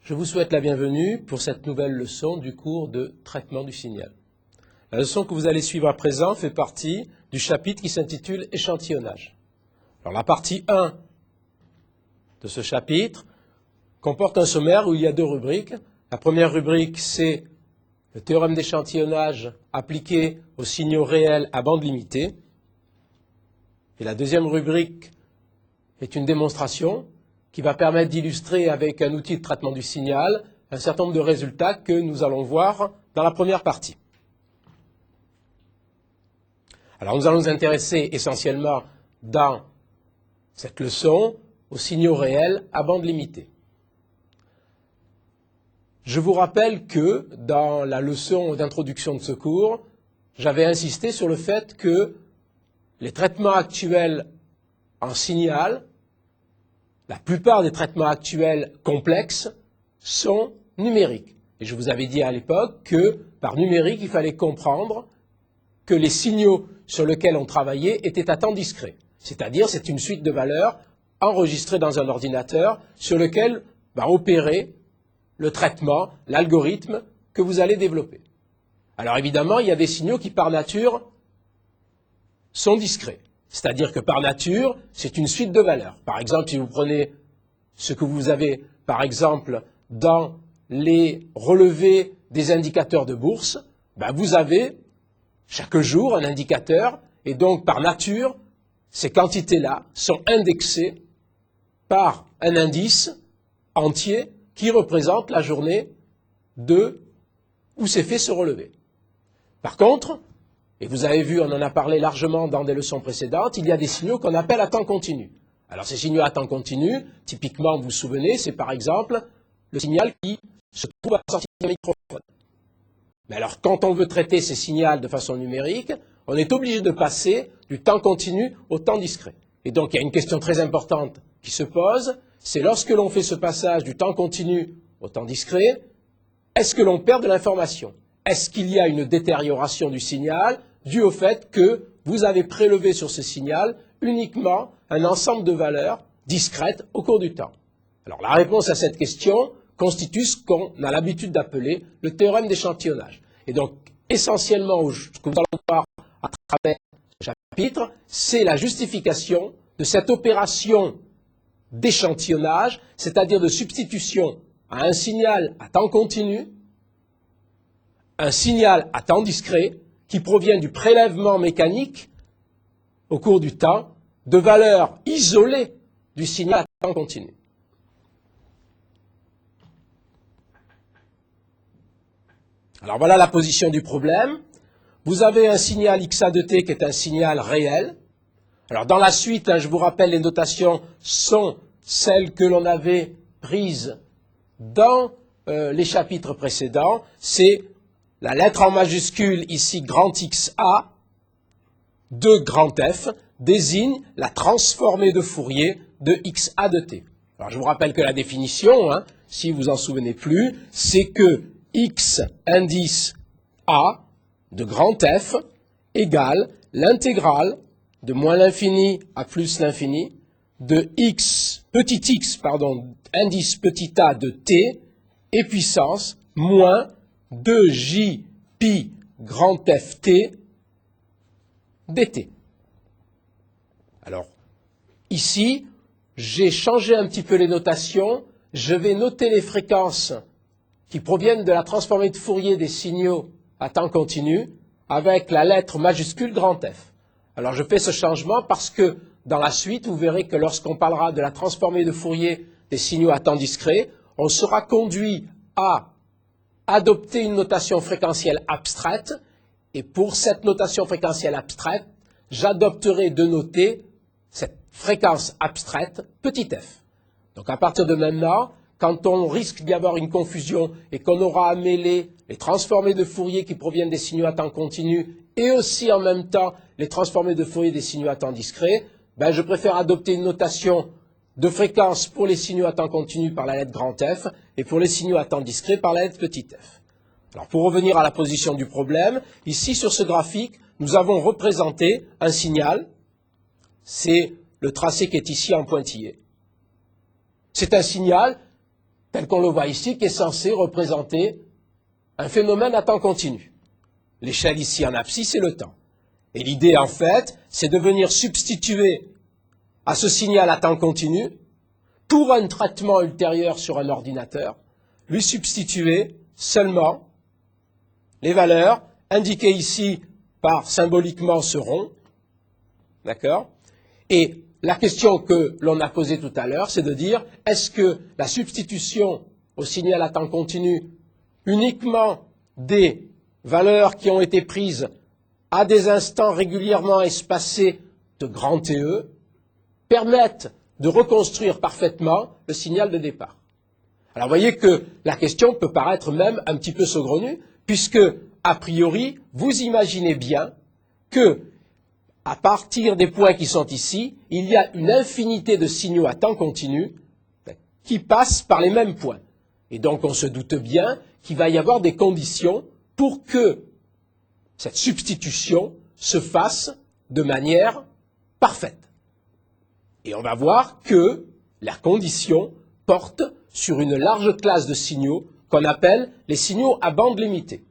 Je vous souhaite la bienvenue pour cette nouvelle leçon du cours de traitement du signal. La leçon que vous allez suivre à présent fait partie du chapitre qui s'intitule échantillonnage. Alors la partie 1 de ce chapitre comporte un sommaire où il y a deux rubriques. La première rubrique, c'est le théorème d'échantillonnage appliqué aux signaux réels à bande limitée. Et la deuxième rubrique est une démonstration qui va permettre d'illustrer avec un outil de traitement du signal un certain nombre de résultats que nous allons voir dans la première partie. Alors nous allons nous intéresser essentiellement dans cette leçon aux signaux réels à bande limitée. Je vous rappelle que dans la leçon d'introduction de ce cours, j'avais insisté sur le fait que les traitements actuels en signal, la plupart des traitements actuels complexes sont numériques. Et je vous avais dit à l'époque que par numérique, il fallait comprendre que les signaux sur lesquels on travaillait étaient à temps discret. C'est-à-dire, c'est une suite de valeurs enregistrées dans un ordinateur sur lequel va opérer le traitement, l'algorithme que vous allez développer. Alors évidemment, il y a des signaux qui par nature sont discrets. C'est-à-dire que par nature, c'est une suite de valeurs. Par exemple, si vous prenez ce que vous avez, par exemple, dans les relevés des indicateurs de bourse, vous avez chaque jour un indicateur, et donc par nature, ces quantités-là sont indexées par un indice entier qui représente la journée où s'est fait ce relevé. Par contre, et vous avez vu, on en a parlé largement dans des leçons précédentes, il y a des signaux qu'on appelle à temps continu. Alors ces signaux à temps continu, typiquement, vous vous souvenez, c'est par exemple le signal qui se trouve à la sortie d'un microphone. Mais alors quand on veut traiter ces signaux de façon numérique, on est obligé de passer du temps continu au temps discret. Et donc il y a une question très importante qui se pose, c'est lorsque l'on fait ce passage du temps continu au temps discret, est-ce que l'on perd de l'information? Est-ce qu'il y a une détérioration du signal due au fait que vous avez prélevé sur ce signal uniquement un ensemble de valeurs discrètes au cours du temps? Alors la réponse à cette question constitue ce qu'on a l'habitude d'appeler le théorème d'échantillonnage. Et donc essentiellement, ce que nous allons voir à travers ce chapitre, c'est la justification de cette opération d'échantillonnage, c'est-à-dire de substitution à un signal à temps continu, un signal à temps discret qui provient du prélèvement mécanique au cours du temps de valeurs isolées du signal à temps continu. Alors voilà la position du problème. Vous avez un signal XA de t qui est un signal réel. Alors dans la suite, je vous rappelle, les notations sont celles que l'on avait prises dans les chapitres précédents. C'est la lettre en majuscule, ici grand XA, de grand F, désigne la transformée de Fourier de XA de t. Alors je vous rappelle que la définition, si vous en souvenez plus, c'est que X indice A de grand F égale l'intégrale de moins l'infini à plus l'infini de indice petit a de t et puissance moins 2j pi grand ft dt. Alors, ici, j'ai changé un petit peu les notations. Je vais noter les fréquences qui proviennent de la transformée de Fourier des signaux à temps continu avec la lettre majuscule grand F. Alors, je fais ce changement parce que dans la suite, vous verrez que lorsqu'on parlera de la transformée de Fourier des signaux à temps discret, on sera conduit à adopter une notation fréquentielle abstraite, et pour cette notation fréquentielle abstraite, j'adopterai de noter cette fréquence abstraite petit f. Donc à partir de maintenant, quand on risque d'y avoir une confusion et qu'on aura à mêler les transformées de Fourier qui proviennent des signaux à temps continu et aussi en même temps les transformées de Fourier des signaux à temps discret, je préfère adopter une notation de fréquence pour les signaux à temps continu par la lettre grand F et pour les signaux à temps discret par la lettre petit f. Alors pour revenir à la position du problème, ici sur ce graphique, nous avons représenté un signal, c'est le tracé qui est ici en pointillé. C'est un signal tel qu'on le voit ici, qui est censé représenter un phénomène à temps continu. L'échelle ici en abscisse, c'est le temps. Et l'idée, en fait, c'est de venir substituer à ce signal à temps continu, pour un traitement ultérieur sur un ordinateur, lui substituer seulement les valeurs indiquées ici par symboliquement ce rond, d'accord? Et la question que l'on a posée tout à l'heure, c'est de dire, est-ce que la substitution au signal à temps continu uniquement des valeurs qui ont été prises à des instants régulièrement espacés de grand TE permettent de reconstruire parfaitement le signal de départ? Alors vous voyez que la question peut paraître même un petit peu saugrenue, puisque, a priori, vous imaginez bien que, à partir des points qui sont ici, il y a une infinité de signaux à temps continu qui passent par les mêmes points. Et donc on se doute bien qu'il va y avoir des conditions pour que cette substitution se fasse de manière parfaite. Et on va voir que la condition porte sur une large classe de signaux qu'on appelle les signaux à bande limitée.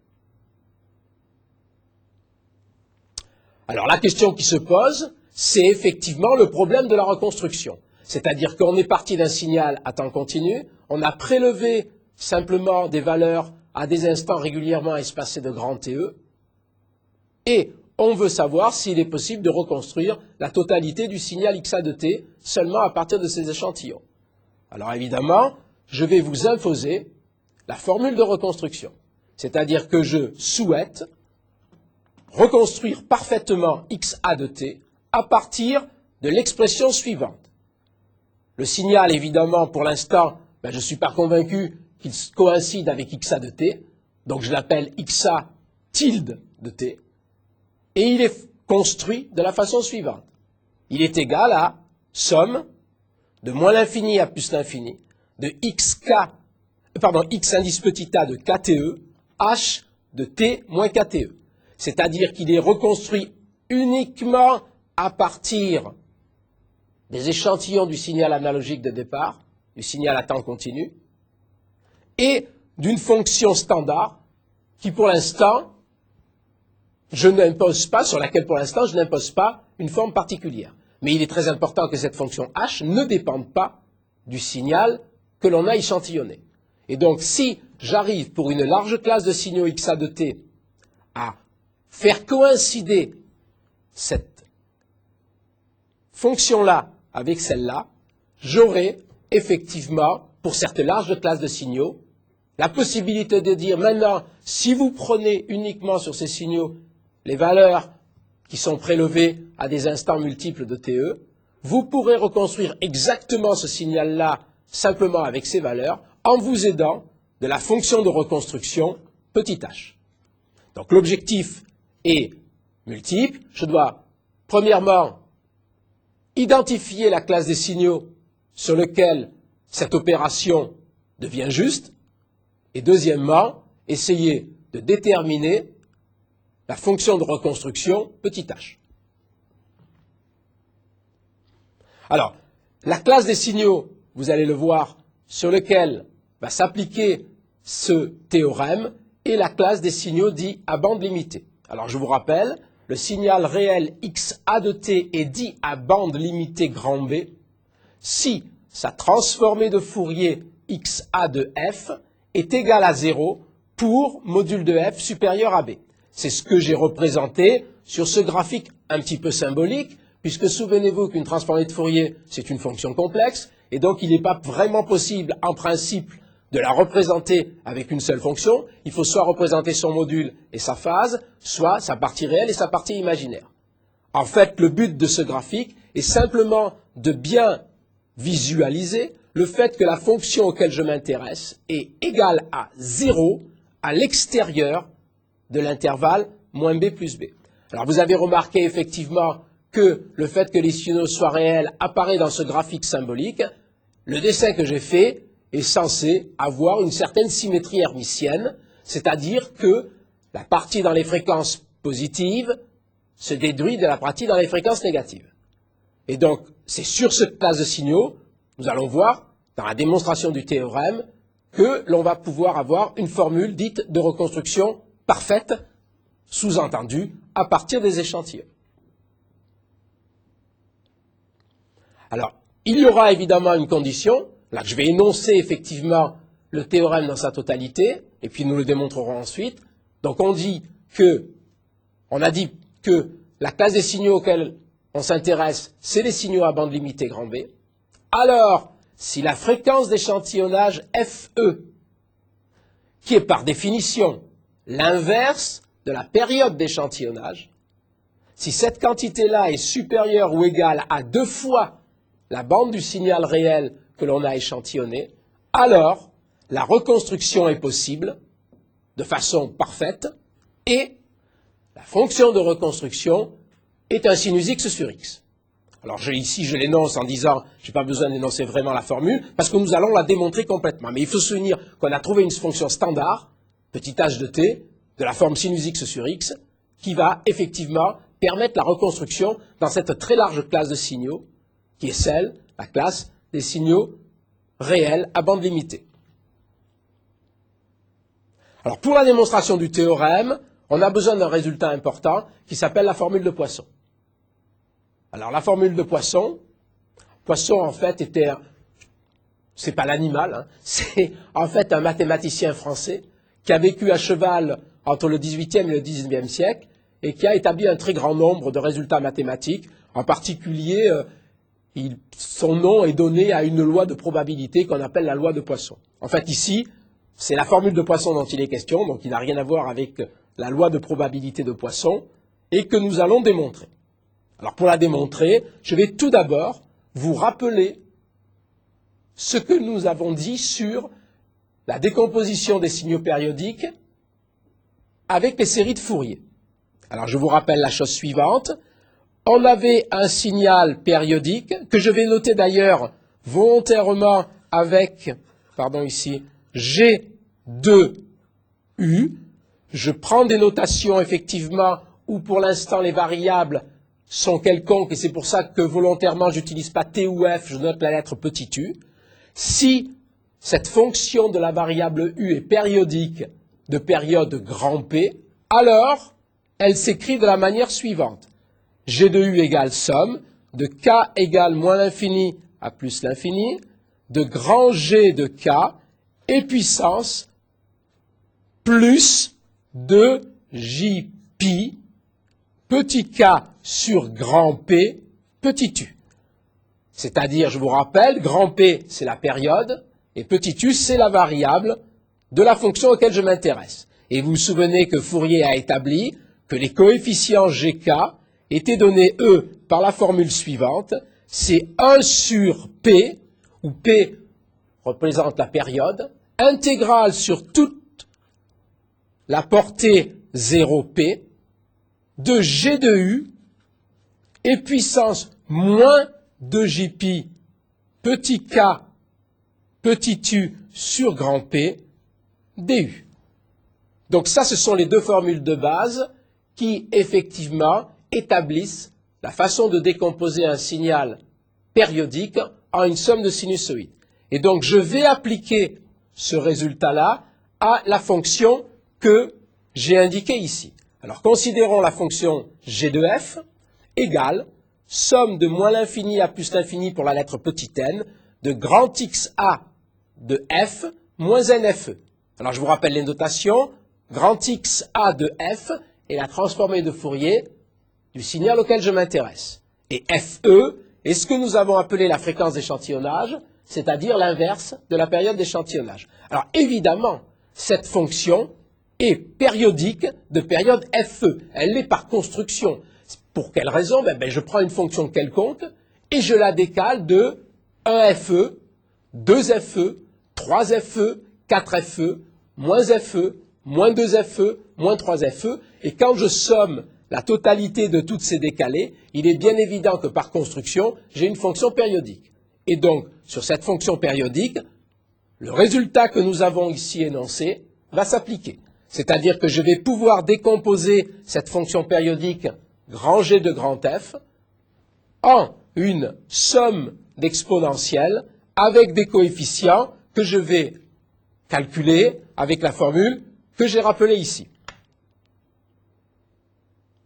Alors la question qui se pose, c'est effectivement le problème de la reconstruction. C'est-à-dire qu'on est parti d'un signal à temps continu, on a prélevé simplement des valeurs à des instants régulièrement espacés de grand TE, et on veut savoir s'il est possible de reconstruire la totalité du signal XA de T seulement à partir de ces échantillons. Alors évidemment, je vais vous imposer la formule de reconstruction. C'est-à-dire que je souhaite reconstruire parfaitement XA de T à partir de l'expression suivante. Le signal, évidemment, pour l'instant, je ne suis pas convaincu qu'il coïncide avec XA de T, donc je l'appelle XA tilde de T, et il est construit de la façon suivante. Il est égal à somme de moins l'infini à plus l'infini de x indice petit a de KTE, h de T moins KTE. C'est-à-dire qu'il est reconstruit uniquement à partir des échantillons du signal analogique de départ, du signal à temps continu, et d'une fonction standard qui, pour l'instant, sur laquelle pour l'instant je n'impose pas une forme particulière. Mais il est très important que cette fonction h ne dépende pas du signal que l'on a échantillonné. Et donc, si j'arrive pour une large classe de signaux XA de T à faire coïncider cette fonction-là avec celle-là, j'aurai effectivement, pour cette large classe de signaux, la possibilité de dire maintenant, si vous prenez uniquement sur ces signaux les valeurs qui sont prélevées à des instants multiples de TE, vous pourrez reconstruire exactement ce signal-là simplement avec ces valeurs en vous aidant de la fonction de reconstruction petit h. Donc l'objectif est multiple. Je dois, premièrement, identifier la classe des signaux sur lequel cette opération devient juste, et deuxièmement, essayer de déterminer la fonction de reconstruction petit h. Alors, la classe des signaux, vous allez le voir, sur lequel va s'appliquer ce théorème, est la classe des signaux dits à bande limitée. Alors, je vous rappelle, le signal réel XA de T est dit à bande limitée grand B si sa transformée de Fourier XA de F est égale à 0 pour module de F supérieur à B. C'est ce que j'ai représenté sur ce graphique un petit peu symbolique, puisque souvenez-vous qu'une transformée de Fourier, c'est une fonction complexe, et donc il n'est pas vraiment possible, en principe, de la représenter avec une seule fonction. Il faut soit représenter son module et sa phase, soit sa partie réelle et sa partie imaginaire. En fait, le but de ce graphique est simplement de bien visualiser le fait que la fonction auquel je m'intéresse est égale à 0 à l'extérieur de l'intervalle moins b plus b. Alors vous avez remarqué effectivement que le fait que les signaux soient réels apparaît dans ce graphique symbolique. Le dessin que j'ai fait est censé avoir une certaine symétrie hermitienne, c'est-à-dire que la partie dans les fréquences positives se déduit de la partie dans les fréquences négatives. Et donc, c'est sur cette classe de signaux, nous allons voir, dans la démonstration du théorème, que l'on va pouvoir avoir une formule dite de reconstruction parfaite, sous-entendu à partir des échantillons. Alors, il y aura évidemment une condition, là je vais énoncer effectivement le théorème dans sa totalité, et puis nous le démontrerons ensuite. Donc on a dit que la classe des signaux auxquels on s'intéresse, c'est les signaux à bande limitée grand B. Alors, si la fréquence d'échantillonnage FE, qui est par définition l'inverse de la période d'échantillonnage, si cette quantité-là est supérieure ou égale à 2 fois la bande du signal réel que l'on a échantillonné, alors la reconstruction est possible de façon parfaite et la fonction de reconstruction est un sinus x sur x. Alors ici je l'énonce en disant, je n'ai pas besoin d'énoncer vraiment la formule, parce que nous allons la démontrer complètement. Mais il faut se souvenir qu'on a trouvé une fonction standard, petit h de t, de la forme sinus x sur x, qui va effectivement permettre la reconstruction dans cette très large classe de signaux, qui est la classe des signaux réels à bande limitée. Alors pour la démonstration du théorème, on a besoin d'un résultat important qui s'appelle la formule de Poisson. Alors la formule de Poisson en fait c'est pas l'animal, hein, c'est en fait un mathématicien français qui a vécu à cheval entre le XVIIIe et le XIXe siècle et qui a établi un très grand nombre de résultats mathématiques. En particulier, son nom est donné à une loi de probabilité qu'on appelle la loi de Poisson. En fait ici, c'est la formule de Poisson dont il est question, donc il n'a rien à voir avec la loi de probabilité de Poisson, et que nous allons démontrer. Alors pour la démontrer, je vais tout d'abord vous rappeler ce que nous avons dit sur la décomposition des signaux périodiques avec les séries de Fourier. Alors je vous rappelle la chose suivante. On avait un signal périodique, que je vais noter d'ailleurs volontairement avec, G2U. Je prends des notations effectivement où pour l'instant les variables sont quelconques et c'est pour ça que volontairement j'utilise pas T ou F, je note la lettre petit u. Si cette fonction de la variable U est périodique de période grand P, alors elle s'écrit de la manière suivante. G de U égale somme de K égale moins l'infini à plus l'infini, de grand G de K et puissance plus de J pi petit k sur grand P petit u. C'est-à-dire, je vous rappelle, grand P c'est la période et petit u c'est la variable de la fonction auquel je m'intéresse. Et vous vous souvenez que Fourier a établi que les coefficients Gk étaient donnés, eux, par la formule suivante, c'est 1 sur P, où P représente la période, intégrale sur toute la portée 0P, de G de U, et puissance moins 2Jπ petit k petit u sur grand P du. Donc ça, ce sont les deux formules de base qui, effectivement, établissent la façon de décomposer un signal périodique en une somme de sinusoïdes. Et donc, je vais appliquer ce résultat-là à la fonction que j'ai indiquée ici. Alors, considérons la fonction g de f égale somme de moins l'infini à plus l'infini pour la lettre petit n de grand xa de f moins nfe. Alors, je vous rappelle les notations. Grand xa de f est la transformée de Fourier du signal auquel je m'intéresse. Et fe est ce que nous avons appelé la fréquence d'échantillonnage, c'est-à-dire l'inverse de la période d'échantillonnage. Alors, évidemment, cette fonction est périodique de période fe. Elle l'est par construction. Pour quelle raison? Je prends une fonction quelconque et je la décale de 1fe, 2fe, 3fe, 4fe, moins fe, moins 2fe, moins 3fe. Et quand je somme la totalité de toutes ces décalées, il est bien évident que par construction, j'ai une fonction périodique. Et donc, sur cette fonction périodique, le résultat que nous avons ici énoncé va s'appliquer. C'est-à-dire que je vais pouvoir décomposer cette fonction périodique grand G de grand F en une somme d'exponentielles avec des coefficients que je vais calculé avec la formule que j'ai rappelée ici.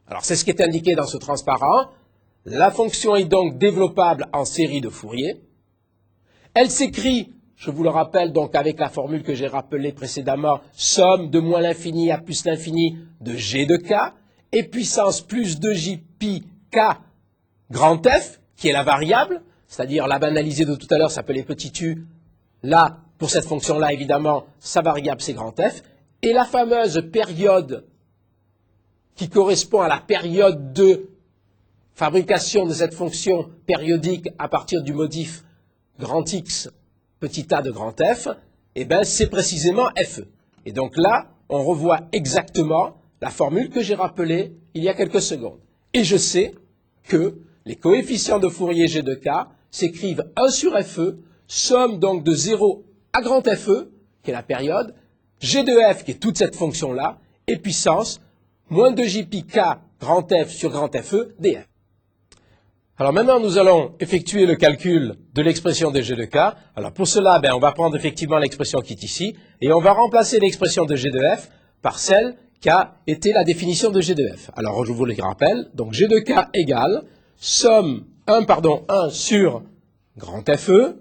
Alors c'est ce qui est indiqué dans ce transparent. La fonction est donc développable en série de Fourier. Elle s'écrit, je vous le rappelle, donc avec la formule que j'ai rappelée précédemment, somme de moins l'infini à plus l'infini de g de k, et puissance plus 2j pi k grand F, qui est la variable, c'est-à-dire la banalisée de tout à l'heure s'appelait petit u, là, pour cette fonction-là, évidemment, sa variable c'est grand F, et la fameuse période qui correspond à la période de fabrication de cette fonction périodique à partir du modif grand X petit a de grand F, eh bien c'est précisément FE. Et donc là, on revoit exactement la formule que j'ai rappelée il y a quelques secondes. Et je sais que les coefficients de Fourier G de K s'écrivent 1 sur FE, somme donc de 0 à grand FE, qui est la période, G de F, qui est toute cette fonction-là, et puissance, moins 2J pi K grand F sur grand FE dF. Alors maintenant, nous allons effectuer le calcul de l'expression de G de K. Alors pour cela, on va prendre effectivement l'expression qui est ici, et on va remplacer l'expression de G de F par celle qui a été la définition de G de F. Alors je vous le rappelle, donc G de K égale somme 1 sur grand FE,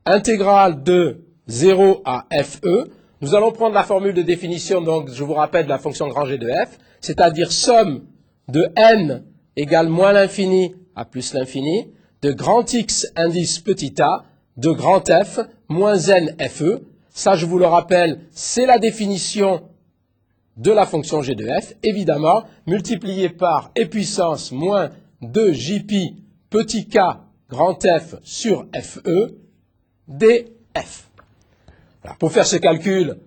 intégrale de 0 à FE. Nous allons prendre la formule de définition, donc je vous rappelle, de la fonction grand G de F, c'est-à-dire somme de n égale moins l'infini à plus l'infini, de grand X indice petit a, de grand F moins n FE. Ça, je vous le rappelle, c'est la définition de la fonction G de F, évidemment, multiplié par e puissance moins 2Jpi petit k grand F sur FE dF. Alors, pour faire ce calcul,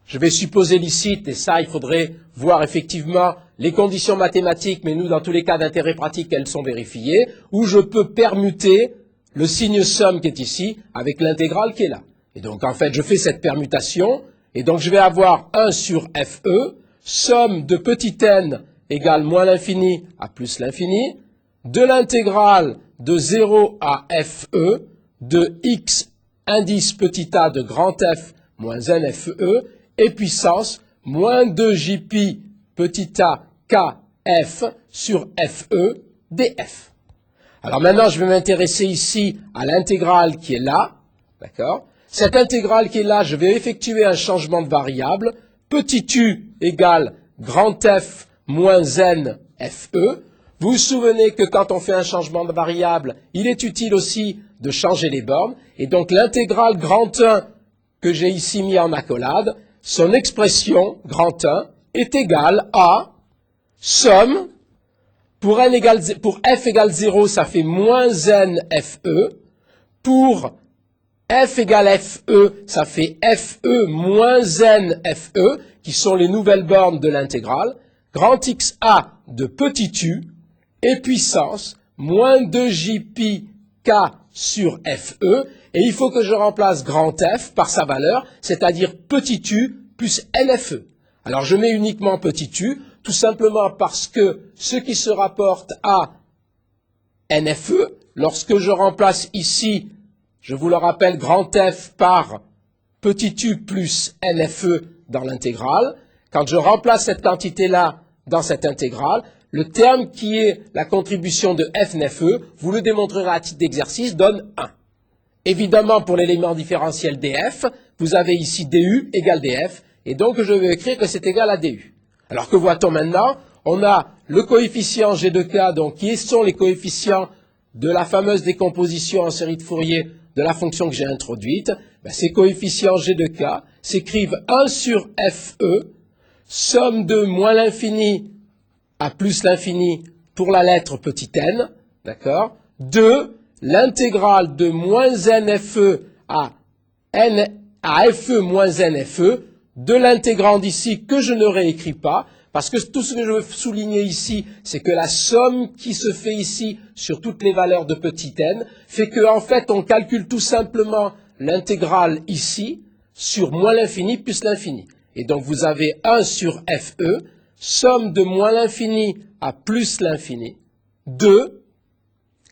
je vais supposer licite, et ça, il faudrait voir effectivement les conditions mathématiques, mais nous, dans tous les cas d'intérêt pratique, elles sont vérifiées, où je peux permuter le signe somme qui est ici avec l'intégrale qui est là. Et donc, en fait, je fais cette permutation, et donc je vais avoir 1 sur FE, somme de petit n égale moins l'infini à plus l'infini, de l'intégrale de 0 à FE, de x indice petit a de grand F moins n FE, et puissance moins 2Jpi petit a kf sur FE dF. Alors maintenant, je vais m'intéresser ici à l'intégrale qui est là, d'accord? Cette intégrale qui est là, je vais effectuer un changement de variable, petit u égale grand F moins n FE. Vous vous souvenez que quand on fait un changement de variable, il est utile aussi de changer les bornes, et donc l'intégrale grand 1 que j'ai ici mis en accolade, son expression, grand 1, est égale à somme, pour f égale 0, ça fait moins n FE, pour f égale FE, ça fait FE moins n FE, qui sont les nouvelles bornes de l'intégrale, grand XA de petit u, et puissance, moins 2Jpi k sur FE, et il faut que je remplace grand F par sa valeur, c'est-à-dire petit u plus NFE. Alors je mets uniquement petit u, tout simplement parce que ce qui se rapporte à NFE, lorsque je remplace ici, je vous le rappelle, grand F par petit u plus NFE dans l'intégrale, quand je remplace cette quantité-là dans cette intégrale, le terme qui est la contribution de f NFE, vous le démontrerez à titre d'exercice, donne 1. Évidemment, pour l'élément différentiel df, vous avez ici du égale df, et donc je vais écrire que c'est égal à du. Alors que voit-on maintenant? On a le coefficient g de k, donc qui sont les coefficients de la fameuse décomposition en série de Fourier de la fonction que j'ai introduite. Ces coefficients g de k s'écrivent 1 sur fe, somme de moins l'infini à plus l'infini pour la lettre petit n, d'accord, de l'intégrale de moins nFE à FE moins nFE, de l'intégrande ici que je ne réécris pas, parce que tout ce que je veux souligner ici, c'est que la somme qui se fait ici sur toutes les valeurs de petit n fait qu'en fait, on calcule tout simplement l'intégrale ici sur moins l'infini plus l'infini. Et donc, vous avez 1 sur FE, somme de moins l'infini à plus l'infini, de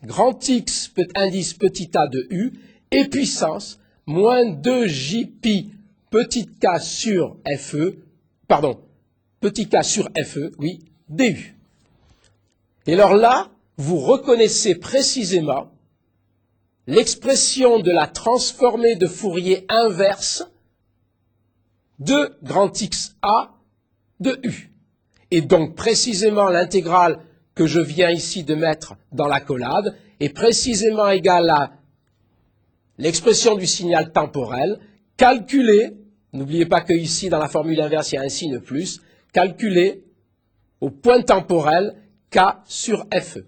grand X indice petit a de U, et puissance, moins 2Jpi petit k sur FE, pardon, petit k sur FE, oui, DU. Et alors là, vous reconnaissez précisément l'expression de la transformée de Fourier inverse de grand XA de U. Et donc précisément l'intégrale que je viens ici de mettre dans l'accolade est précisément égale à l'expression du signal temporel calculée, n'oubliez pas que ici dans la formule inverse il y a un signe plus, calculée au point temporel K sur FE.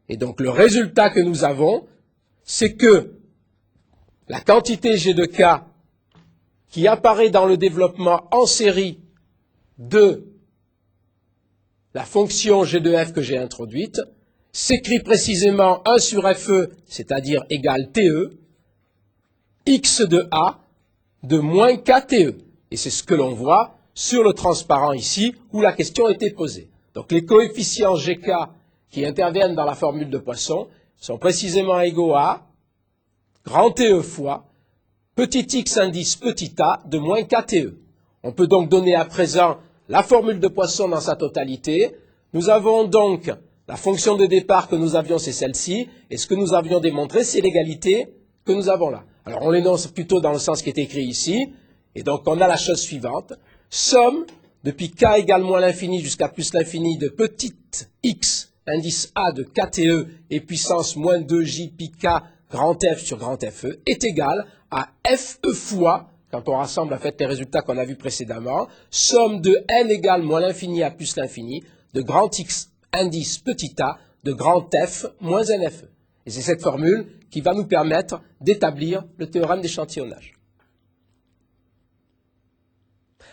Et donc le résultat que nous avons, c'est que la quantité G de K qui apparaît dans le développement en série de la fonction G de F que j'ai introduite s'écrit précisément 1 sur FE, c'est-à-dire égal TE, X de A de moins KTE. Et c'est ce que l'on voit sur le transparent ici, où la question était posée. Donc les coefficients GK qui interviennent dans la formule de Poisson sont précisément égaux à grand TE fois petit x indice petit a de moins KTE. On peut donc donner à présent la formule de Poisson dans sa totalité. Nous avons donc la fonction de départ que nous avions, c'est celle-ci, et ce que nous avions démontré, c'est l'égalité que nous avons là. Alors on l'énonce plutôt dans le sens qui est écrit ici, et donc on a la chose suivante, somme depuis k égale moins l'infini jusqu'à plus l'infini de petit x indice a de KTE et puissance moins 2j pi k grand F sur grand FE est égal à FE fois, quand on rassemble en fait les résultats qu'on a vus précédemment, somme de n égale moins l'infini à plus l'infini de grand X indice petit a de grand F moins NFE. Et c'est cette formule qui va nous permettre d'établir le théorème d'échantillonnage.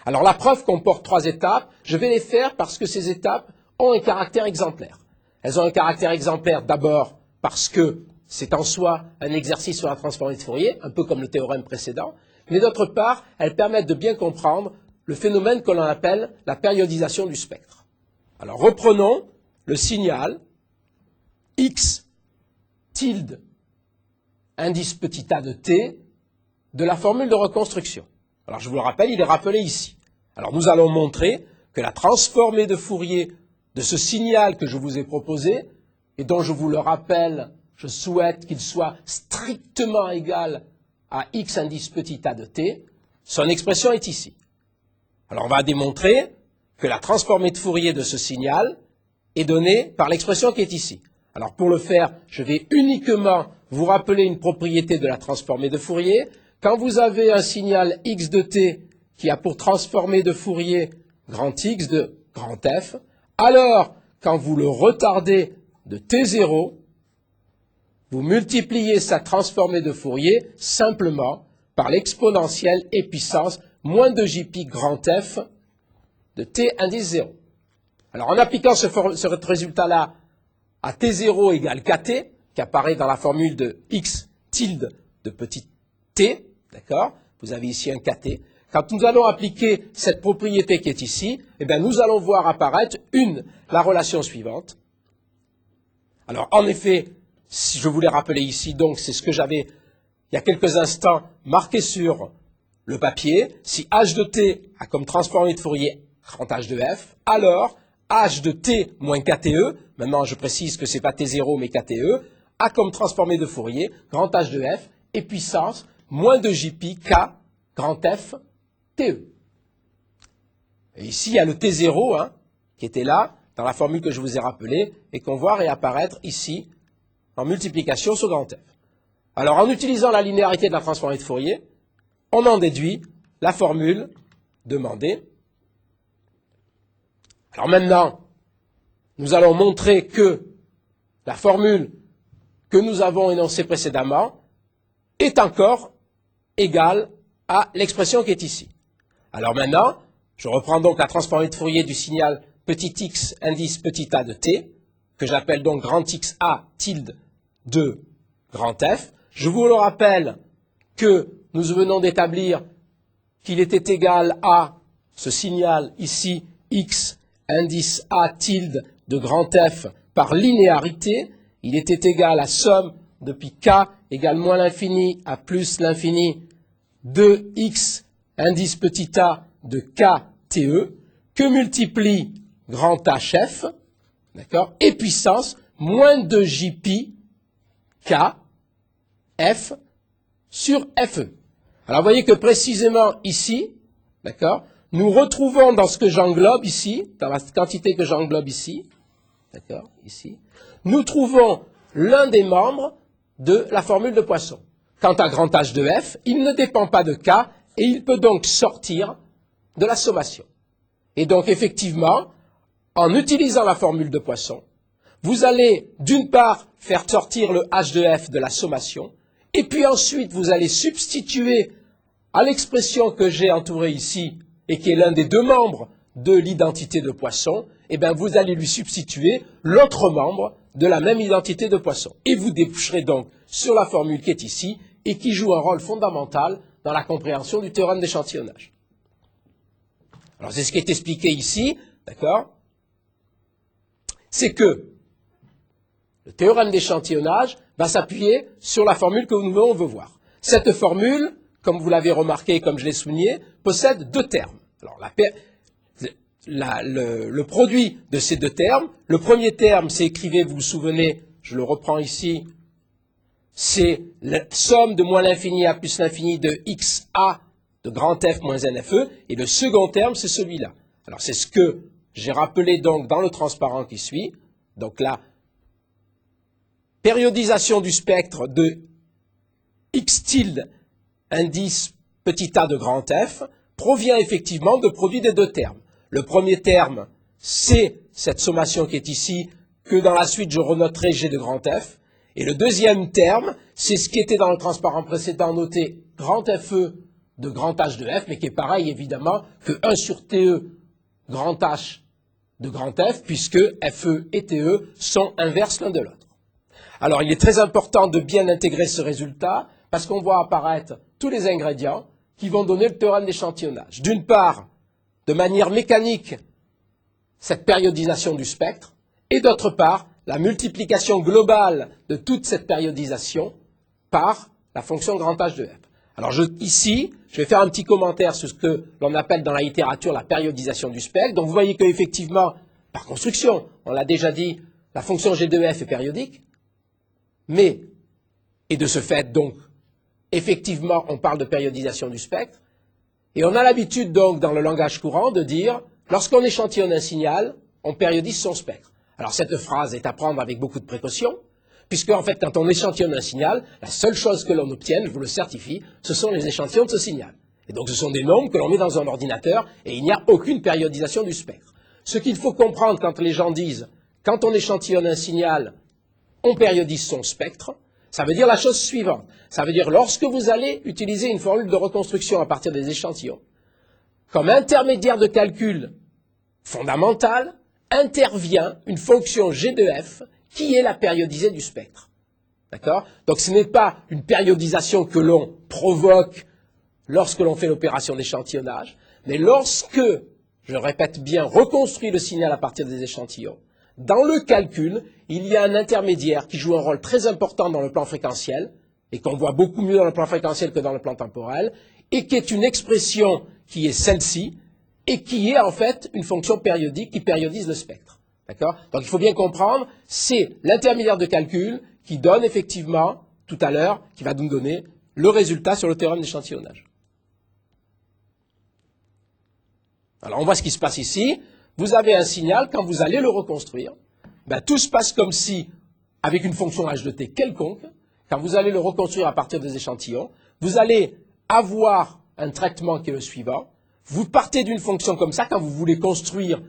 Alors la preuve comporte 3 étapes, je vais les faire parce que ces étapes ont un caractère exemplaire. Elles ont un caractère exemplaire d'abord parce que c'est en soi un exercice sur la transformée de Fourier, un peu comme le théorème précédent, mais d'autre part, elles permettent de bien comprendre le phénomène que l'on appelle la périodisation du spectre. Alors reprenons le signal x tilde indice petit a de t de la formule de reconstruction. Alors je vous le rappelle, il est rappelé ici. Alors nous allons montrer que la transformée de Fourier de ce signal que je vous ai proposé, et dont je vous le rappelle, je souhaite qu'il soit strictement égal à x indice petit a de t, son expression est ici. Alors on va démontrer que la transformée de Fourier de ce signal est donnée par l'expression qui est ici. Alors pour le faire, je vais uniquement vous rappeler une propriété de la transformée de Fourier. Quand vous avez un signal x de t qui a pour transformée de Fourier grand X de grand F, alors quand vous le retardez de t0, vous multipliez sa transformée de Fourier simplement par l'exponentielle et puissance moins 2j grand F de t indice 0. Alors en appliquant ce résultat-là à t0 égale kt, qui apparaît dans la formule de x tilde de petit t, d'accord, vous avez ici un kt. Quand nous allons appliquer cette propriété qui est ici, eh bien nous allons voir apparaître la relation suivante. Alors en effet, si je voulais rappeler ici, donc c'est ce que j'avais il y a quelques instants marqué sur le papier. Si h de t a comme transformée de Fourier grand h de f, alors h de t moins kte, maintenant je précise que ce n'est pas t0 mais kte, a comme transformée de Fourier grand h de f et puissance moins 2j pi k grand f te. Et ici il y a le t0 qui était là dans la formule que je vous ai rappelée et qu'on voit réapparaître ici en multiplication sur grand F. Alors en utilisant la linéarité de la transformée de Fourier, on en déduit la formule demandée. Alors maintenant, nous allons montrer que la formule que nous avons énoncée précédemment est encore égale à l'expression qui est ici. Alors maintenant, je reprends donc la transformée de Fourier du signal petit x indice petit a de t, que j'appelle donc grand X a tilde de grand F. Je vous le rappelle que nous venons d'établir qu'il était égal à ce signal ici, x indice a tilde de grand F par linéarité. Il était égal à somme depuis k égale moins l'infini à plus l'infini de x indice petit a de KTE, que multiplie grand HF, d'accord, et puissance moins 2Jpi KF sur FE. Alors, vous voyez que précisément ici, d'accord, nous retrouvons dans ce que j'englobe ici, dans la quantité que j'englobe ici, d'accord, ici, nous trouvons l'un des membres de la formule de Poisson. Quant à grand H de F, il ne dépend pas de K et il peut donc sortir de la sommation. Et donc, effectivement, en utilisant la formule de Poisson, vous allez d'une part faire sortir le H de F de la sommation, et puis ensuite vous allez substituer à l'expression que j'ai entourée ici, et qui est l'un des deux membres de l'identité de Poisson, eh bien vous allez lui substituer l'autre membre de la même identité de Poisson. Et vous déboucherez donc sur la formule qui est ici, et qui joue un rôle fondamental dans la compréhension du théorème d'échantillonnage. Alors c'est ce qui est expliqué ici, d'accord? C'est que le théorème d'échantillonnage va s'appuyer sur la formule que nous veut voir. Cette formule, comme vous l'avez remarqué, comme je l'ai souligné, possède deux termes. Alors, le produit de ces deux termes, le premier terme, c'est écrivé, vous vous souvenez, je le reprends ici, c'est la somme de moins l'infini à plus l'infini de xa de grand F moins nfe, et le second terme, c'est celui-là. Alors, c'est ce que j'ai rappelé donc dans le transparent qui suit. Donc, la périodisation du spectre de x tilde indice petit a de grand F provient effectivement de produit des deux termes. Le premier terme, c'est cette sommation qui est ici, que dans la suite je renoterai G de grand F. Et le deuxième terme, c'est ce qui était dans le transparent précédent noté grand FE de grand H de F, mais qui est pareil évidemment que 1 sur TE grand H de grand F, puisque FE et TE sont inverses l'un de l'autre. Alors il est très important de bien intégrer ce résultat, parce qu'on voit apparaître tous les ingrédients qui vont donner le théorème d'échantillonnage. D'une part, de manière mécanique, cette périodisation du spectre, et d'autre part, la multiplication globale de toute cette périodisation par la fonction grand H de F. Alors ici, je vais faire un petit commentaire sur ce que l'on appelle dans la littérature la périodisation du spectre. Donc vous voyez qu'effectivement, par construction, on l'a déjà dit, la fonction G de F est périodique, mais, et de ce fait donc, effectivement, on parle de périodisation du spectre, et on a l'habitude donc dans le langage courant de dire, lorsqu'on échantillonne un signal, on périodise son spectre. Alors cette phrase est à prendre avec beaucoup de précaution, puisque en fait quand on échantillonne un signal, la seule chose que l'on obtienne, je vous le certifie, ce sont les échantillons de ce signal. Et donc ce sont des nombres que l'on met dans un ordinateur, et il n'y a aucune périodisation du spectre. Ce qu'il faut comprendre quand les gens disent, quand on échantillonne un signal, on périodise son spectre, ça veut dire la chose suivante. Ça veut dire lorsque vous allez utiliser une formule de reconstruction à partir des échantillons, comme intermédiaire de calcul fondamental, intervient une fonction G de F qui est la périodisée du spectre. D'accord? Donc ce n'est pas une périodisation que l'on provoque lorsque l'on fait l'opération d'échantillonnage, mais lorsque, je répète bien, reconstruit le signal à partir des échantillons, dans le calcul, il y a un intermédiaire qui joue un rôle très important dans le plan fréquentiel, et qu'on voit beaucoup mieux dans le plan fréquentiel que dans le plan temporel, et qui est une expression qui est celle-ci, et qui est en fait une fonction périodique qui périodise le spectre. D'accord? Donc il faut bien comprendre, c'est l'intermédiaire de calcul qui donne effectivement, tout à l'heure, qui va nous donner le résultat sur le théorème d'échantillonnage. Alors on voit ce qui se passe ici. Vous avez un signal, quand vous allez le reconstruire, ben, tout se passe comme si, avec une fonction h de t quelconque, quand vous allez le reconstruire à partir des échantillons, vous allez avoir un traitement qui est le suivant. Vous partez d'une fonction comme ça, quand vous voulez construire,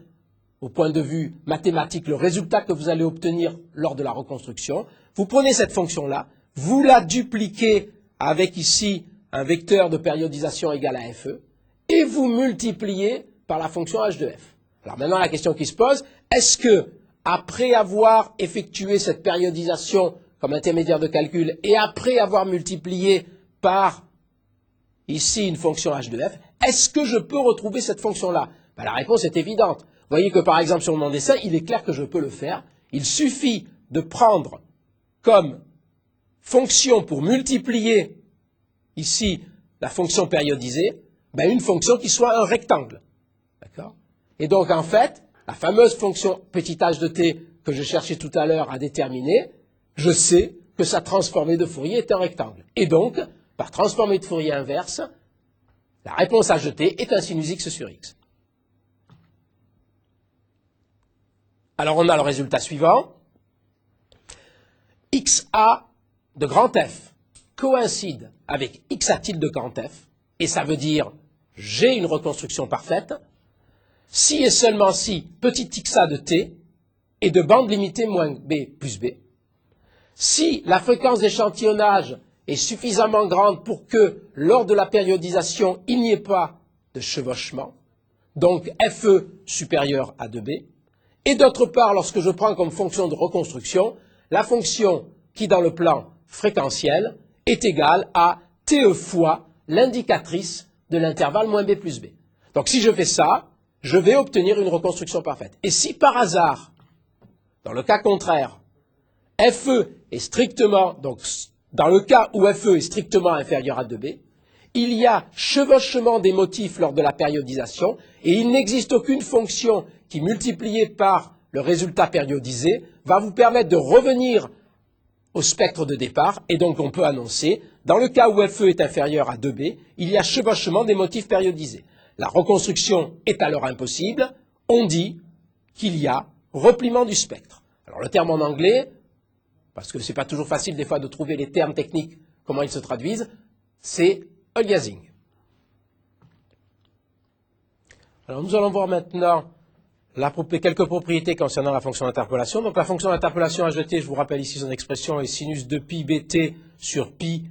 au point de vue mathématique, le résultat que vous allez obtenir lors de la reconstruction. Vous prenez cette fonction-là, vous la dupliquez avec ici un vecteur de périodisation égal à FE, et vous multipliez par la fonction h de F. Alors maintenant, la question qui se pose, est-ce que, après avoir effectué cette périodisation comme intermédiaire de calcul, et après avoir multiplié par, ici, une fonction h de f, est-ce que je peux retrouver cette fonction-là? Ben, la réponse est évidente. Vous voyez que, par exemple, sur mon dessin, il est clair que je peux le faire. Il suffit de prendre comme fonction pour multiplier, ici, la fonction périodisée, une fonction qui soit un rectangle. D'accord? Et donc, en fait, la fameuse fonction petit h de t que je cherchais tout à l'heure à déterminer, je sais que sa transformée de Fourier est un rectangle. Et donc, par transformée de Fourier inverse, la réponse h de t est un sinus x sur x. Alors, on a le résultat suivant. XA de grand F coïncide avec XA tilde de grand F, et ça veut dire j'ai une reconstruction parfaite, si et seulement si petit xa de t est de bande limitée moins b plus b, si la fréquence d'échantillonnage est suffisamment grande pour que, lors de la périodisation, il n'y ait pas de chevauchement, donc FE supérieur à 2b, et d'autre part, lorsque je prends comme fonction de reconstruction, la fonction qui, dans le plan fréquentiel, est égale à TE fois l'indicatrice de l'intervalle moins b plus b. Donc si je fais ça, je vais obtenir une reconstruction parfaite. Et si par hasard, dans le cas contraire, FE est strictement, donc dans le cas où FE est strictement inférieur à 2b, il y a chevauchement des motifs lors de la périodisation et il n'existe aucune fonction qui, multipliée par le résultat périodisé, va vous permettre de revenir au spectre de départ, et donc on peut annoncer, dans le cas où FE est inférieur à 2b, il y a chevauchement des motifs périodisés. La reconstruction est alors impossible, on dit qu'il y a repliement du spectre. Alors le terme en anglais, parce que ce n'est pas toujours facile des fois de trouver les termes techniques, comment ils se traduisent, c'est aliasing. Alors nous allons voir maintenant quelques propriétés concernant la fonction d'interpolation. Donc la fonction d'interpolation h de t, je vous rappelle ici son expression, est sinus de pi bt sur pi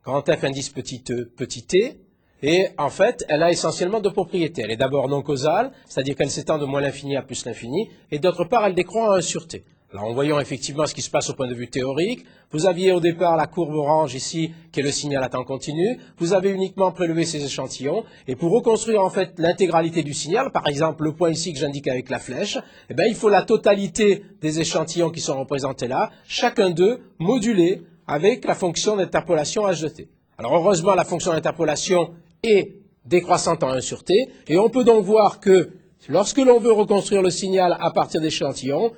grand F indice petit e petit t. Et en fait, elle a essentiellement deux propriétés. Elle est d'abord non causale, c'est-à-dire qu'elle s'étend de moins l'infini à plus l'infini, et d'autre part, elle décroît à 1 sur t. Alors en voyant effectivement ce qui se passe au point de vue théorique, vous aviez au départ la courbe orange ici, qui est le signal à temps continu, vous avez uniquement prélevé ces échantillons, et pour reconstruire en fait l'intégralité du signal, par exemple le point ici que j'indique avec la flèche, eh bien, il faut la totalité des échantillons qui sont représentés là, chacun d'eux modulé avec la fonction d'interpolation h de t. Alors heureusement, la fonction d'interpolation est décroissante en 1 sur t, et on peut donc voir que lorsque l'on veut reconstruire le signal à partir d'échantillons,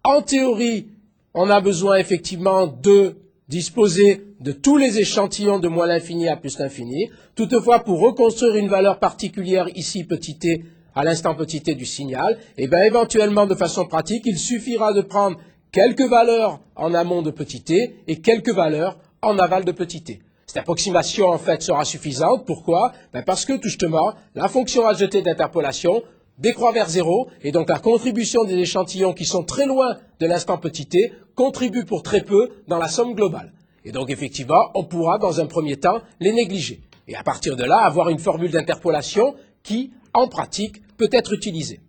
en théorie, on a besoin effectivement de disposer de tous les échantillons de moins l'infini à plus l'infini. Toutefois, pour reconstruire une valeur particulière ici, petit t, à l'instant petit t du signal, eh bien, éventuellement, de façon pratique, il suffira de prendre quelques valeurs en amont de petit t et quelques valeurs en aval de petit t. Cette approximation, en fait, sera suffisante. Pourquoi? Parce que, tout justement, la fonction h de t d'interpolation décroît vers 0, et donc la contribution des échantillons qui sont très loin de l'instant petit t contribue pour très peu dans la somme globale. Et donc, effectivement, on pourra, dans un premier temps, les négliger. Et à partir de là, avoir une formule d'interpolation qui, en pratique, peut être utilisée.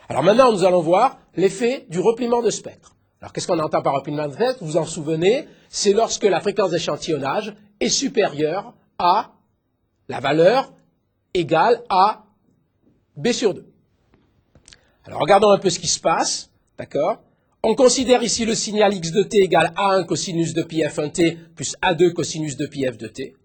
Alors maintenant, nous allons voir l'effet du repliement de spectre. Alors, qu'est-ce qu'on entend par repliement de spectre? Vous vous en souvenez, c'est lorsque la fréquence d'échantillonnage est supérieure à la valeur égale à b sur 2. Alors, regardons un peu ce qui se passe, d'accord? On considère ici le signal x de t égale a1 cosinus de pi f1t plus a2 cosinus de pi f de t.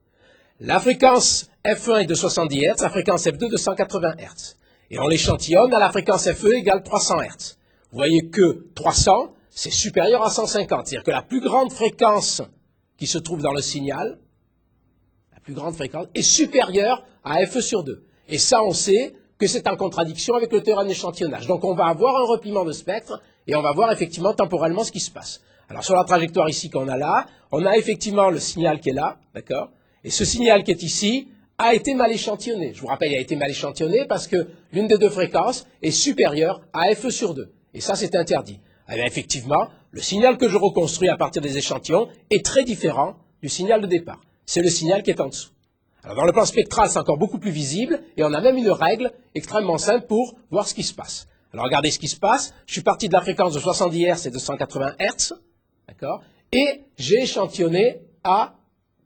La fréquence f1 est de 70 Hz, la fréquence f2 de 180 Hz. Et on l'échantillonne à la fréquence FE égale 300 Hz. Vous voyez que 300, c'est supérieur à 150. C'est-à-dire que la plus grande fréquence qui se trouve dans le signal, la plus grande fréquence, est supérieure à FE sur 2. Et ça, on sait que c'est en contradiction avec le théorème d'échantillonnage. Donc on va avoir un repliement de spectre et on va voir effectivement temporellement ce qui se passe. Alors sur la trajectoire ici qu'on a là, on a effectivement le signal qui est là, d'accord? Et ce signal qui est ici a été mal échantillonné. Je vous rappelle, il a été mal échantillonné parce que l'une des deux fréquences est supérieure à FE sur 2. Et ça, c'est interdit. Eh bien, effectivement, le signal que je reconstruis à partir des échantillons est très différent du signal de départ. C'est le signal qui est en dessous. Alors, dans le plan spectral, c'est encore beaucoup plus visible et on a même une règle extrêmement simple pour voir ce qui se passe. Alors, regardez ce qui se passe. Je suis parti de la fréquence de 70 Hz et de 180 Hz, d'accord? Et j'ai échantillonné à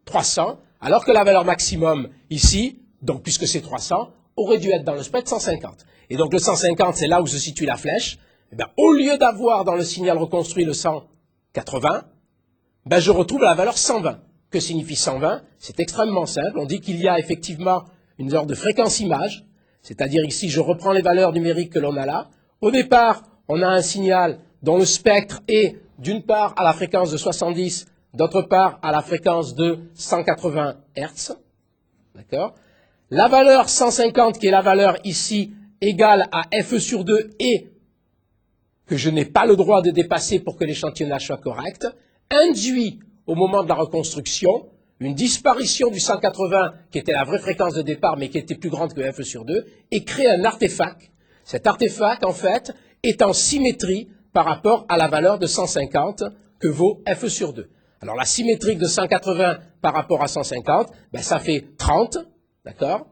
300, alors que la valeur maximum ici, donc puisque c'est 300, aurait dû être dans le spectre 150. Et donc le 150, c'est là où se situe la flèche. Eh bien, au lieu d'avoir dans le signal reconstruit le 180, ben, je retrouve la valeur 120, Que signifie 120? C'est extrêmement simple. On dit qu'il y a effectivement une sorte de fréquence image, c'est-à-dire ici, je reprends les valeurs numériques que l'on a là. Au départ, on a un signal dont le spectre est d'une part à la fréquence de 70, d'autre part à la fréquence de 180 Hz. D'accord? La valeur 150, qui est la valeur ici, égale à FE sur 2 et que je n'ai pas le droit de dépasser pour que l'échantillonnage soit correct, induit au moment de la reconstruction une disparition du 180 qui était la vraie fréquence de départ mais qui était plus grande que FE sur 2 et crée un artefact. Cet artefact, en fait, est en symétrie par rapport à la valeur de 150 que vaut FE sur 2. Alors la symétrique de 180 par rapport à 150, ben, ça fait 30, d'accord?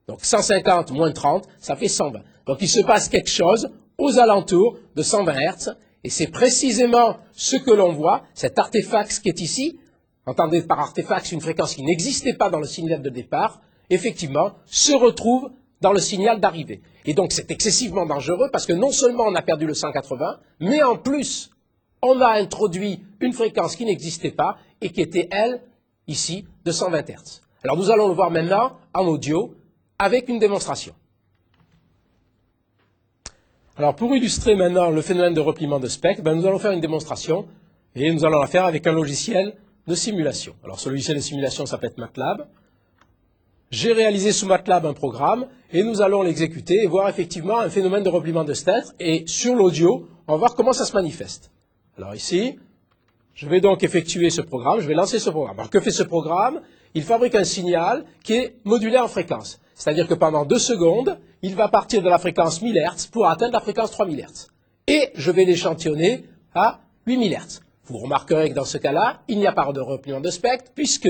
Donc 150 moins 30, ça fait 120. Donc il se passe quelque chose aux alentours de 120 Hz, et c'est précisément ce que l'on voit, cet artefact qui est ici, entendez par artefact une fréquence qui n'existait pas dans le signal de départ, effectivement, se retrouve dans le signal d'arrivée. Et donc c'est excessivement dangereux parce que non seulement on a perdu le 180, mais en plus, on a introduit une fréquence qui n'existait pas et qui était, elle, ici, de 120 Hz. Alors nous allons le voir maintenant en audio avec une démonstration. Alors pour illustrer maintenant le phénomène de repliement de spectre, nous allons faire une démonstration et nous allons la faire avec un logiciel de simulation. Alors ce logiciel de simulation s'appelle MATLAB. J'ai réalisé sous MATLAB un programme et nous allons l'exécuter et voir effectivement un phénomène de repliement de spectre et sur l'audio, on va voir comment ça se manifeste. Alors ici, je vais donc effectuer ce programme, je vais lancer ce programme. Alors que fait ce programme? Il fabrique un signal qui est modulé en fréquence. C'est-à-dire que pendant 2 secondes, il va partir de la fréquence 1000 Hz pour atteindre la fréquence 3000 Hz. Et je vais l'échantillonner à 8000 Hz. Vous remarquerez que dans ce cas-là, il n'y a pas de repliement de spectre puisque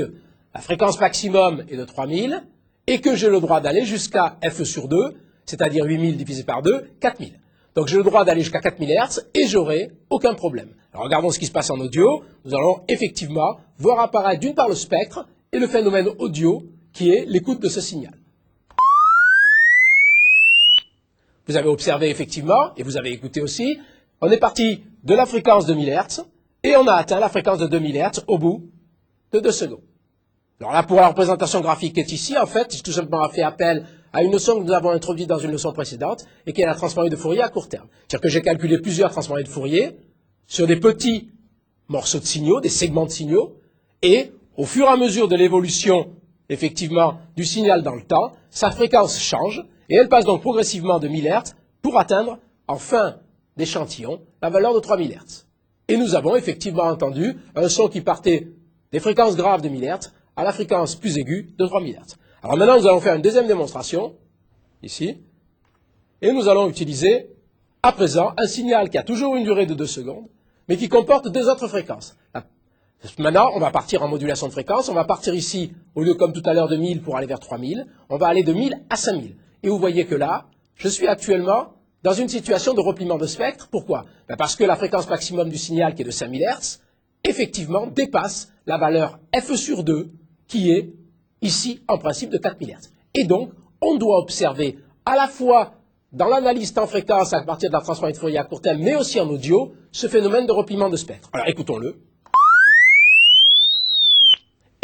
la fréquence maximum est de 3000 et que j'ai le droit d'aller jusqu'à FE sur 2, c'est-à-dire 8000 divisé par 2, 4000. Donc j'ai le droit d'aller jusqu'à 4000 Hz et j'aurai aucun problème. Alors regardons ce qui se passe en audio. Nous allons effectivement voir apparaître d'une part le spectre et le phénomène audio qui est l'écoute de ce signal. Vous avez observé effectivement, et vous avez écouté aussi, on est parti de la fréquence de 1000 Hz et on a atteint la fréquence de 2000 Hz au bout de 2 secondes. Alors là, pour la représentation graphique qui est ici, en fait, j'ai tout simplement fait appel à une notion que nous avons introduite dans une leçon précédente et qui est la transformée de Fourier à court terme. C'est-à-dire que j'ai calculé plusieurs transformées de Fourier sur des petits morceaux de signaux, des segments de signaux, et au fur et à mesure de l'évolution, effectivement, du signal dans le temps, sa fréquence change et elle passe donc progressivement de 1000 Hz pour atteindre, en fin d'échantillon, la valeur de 3000 Hz. Et nous avons effectivement entendu un son qui partait des fréquences graves de 1000 Hz à la fréquence plus aiguë de 3000 Hz. Alors maintenant, nous allons faire une deuxième démonstration, ici, et nous allons utiliser, à présent, un signal qui a toujours une durée de 2 secondes, mais qui comporte 2 autres fréquences. Maintenant, on va partir en modulation de fréquence, on va partir ici, au lieu comme tout à l'heure de 1000 pour aller vers 3000, on va aller de 1000 à 5000. Et vous voyez que là, je suis actuellement dans une situation de repliement de spectre. Pourquoi? Parce que la fréquence maximum du signal, qui est de 5000 Hz, effectivement dépasse la valeur FE sur 2, qui est ici, en principe, de 4000 Hz. Et donc, on doit observer à la fois dans l'analyse temps-fréquence à partir de la transformée de Fourier à court terme, mais aussi en audio, ce phénomène de repliement de spectre. Alors, écoutons-le.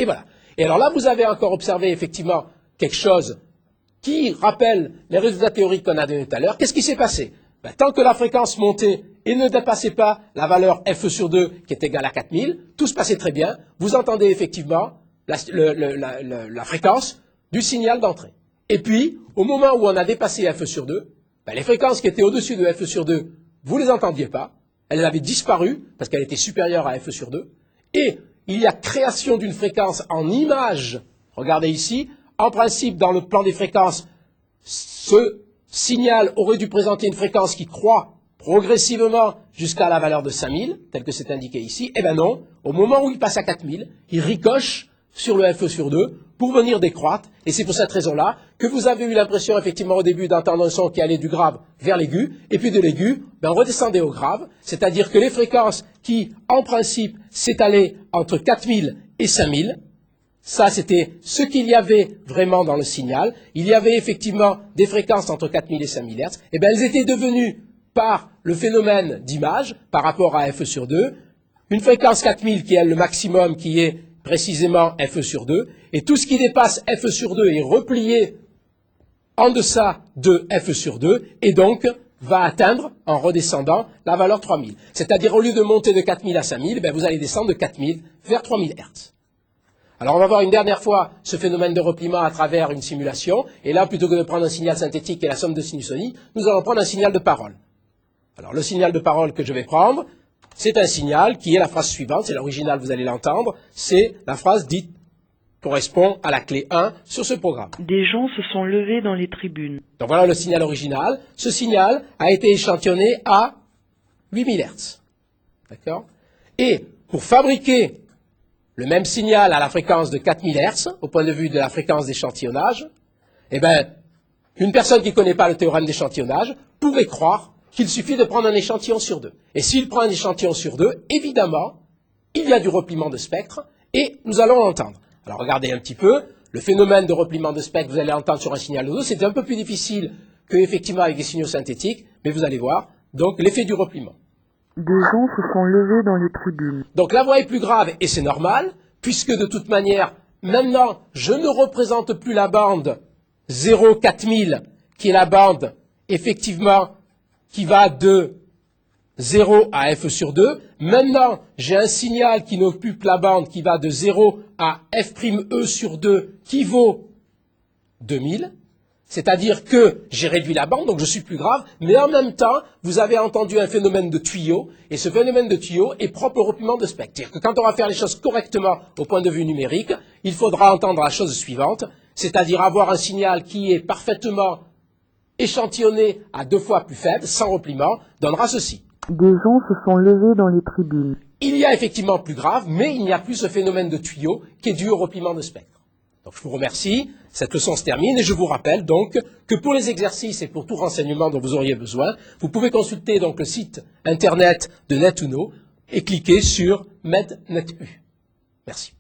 Et voilà. Et alors là, vous avez encore observé effectivement quelque chose qui rappelle les résultats théoriques qu'on a donnés tout à l'heure. Qu'est-ce qui s'est passé? Tant que la fréquence montait et ne dépassait pas la valeur FE sur 2 qui est égale à 4000, tout se passait très bien. Vous entendez effectivement la fréquence du signal d'entrée. Et puis, au moment où on a dépassé FE sur 2, les fréquences qui étaient au-dessus de FE sur 2, vous ne les entendiez pas. Elles avaient disparu parce qu'elles étaient supérieures à FE sur 2. Et il y a création d'une fréquence en image. Regardez ici. En principe, dans le plan des fréquences, ce signal aurait dû présenter une fréquence qui croît progressivement jusqu'à la valeur de 5000, tel que c'est indiqué ici. Eh bien non, au moment où il passe à 4000, il ricoche sur le FE sur 2 pour venir décroître. Et c'est pour cette raison-là que vous avez eu l'impression effectivement au début d'entendre un son qui allait du grave vers l'aigu, et puis de l'aigu, on redescendait au grave, c'est-à-dire que les fréquences qui, en principe, s'étalaient entre 4000 et 5000, ça, c'était ce qu'il y avait vraiment dans le signal. Il y avait effectivement des fréquences entre 4000 et 5000 Hz. Eh bien, elles étaient devenues, par le phénomène d'image, par rapport à FE sur 2, une fréquence 4000 qui est le maximum, qui est précisément FE sur 2, et tout ce qui dépasse FE sur 2 est replié en deçà de FE sur 2, et donc va atteindre, en redescendant, la valeur 3000. C'est-à-dire, au lieu de monter de 4000 à 5000, vous allez descendre de 4000 vers 3000 Hz. Alors, on va voir une dernière fois ce phénomène de repliement à travers une simulation, et là, plutôt que de prendre un signal synthétique et la somme de sinusonies, nous allons prendre un signal de parole. Alors, le signal de parole que je vais prendre, c'est un signal qui est la phrase suivante, c'est l'original, vous allez l'entendre, c'est la phrase dite correspond à la clé 1 sur ce programme. Des gens se sont levés dans les tribunes. Donc voilà le signal original. Ce signal a été échantillonné à 8000 Hz. D'accord? Et pour fabriquer le même signal à la fréquence de 4000 Hz, au point de vue de la fréquence d'échantillonnage, une personne qui ne connaît pas le théorème d'échantillonnage pourrait croire qu'il suffit de prendre un échantillon sur 2. Et s'il prend un échantillon sur 2, évidemment, il y a du repliement de spectre, et nous allons l'entendre. Alors regardez un petit peu, le phénomène de repliement de spectre, vous allez entendre sur un signal audio, c'est un peu plus difficile qu'effectivement avec des signaux synthétiques, mais vous allez voir, donc l'effet du repliement. Des gens se sont levés dans les tribunes. Donc la voix est plus grave, et c'est normal, puisque de toute manière, maintenant, je ne représente plus la bande 0,4000, qui est la bande, effectivement, qui va de 0 à F sur 2. Maintenant, j'ai un signal qui n'occupe la bande qui va de 0 à F'E sur 2 qui vaut 2000. C'est-à-dire que j'ai réduit la bande, donc je suis plus grave, mais en même temps, vous avez entendu un phénomène de tuyau, et ce phénomène de tuyau est propre au repliement de spectre. C'est-à-dire que quand on va faire les choses correctement au point de vue numérique, il faudra entendre la chose suivante, c'est-à-dire avoir un signal qui est parfaitement échantillonné à 2 fois plus faible, sans repliement, donnera ceci. Des gens se sont levés dans les tribunes. Il y a effectivement plus grave, mais il n'y a plus ce phénomène de tuyau qui est dû au repliement de spectre. Donc je vous remercie, cette leçon se termine et je vous rappelle donc que pour les exercices et pour tout renseignement dont vous auriez besoin, vous pouvez consulter donc le site internet de NetUno et cliquer sur MedNetU. Merci.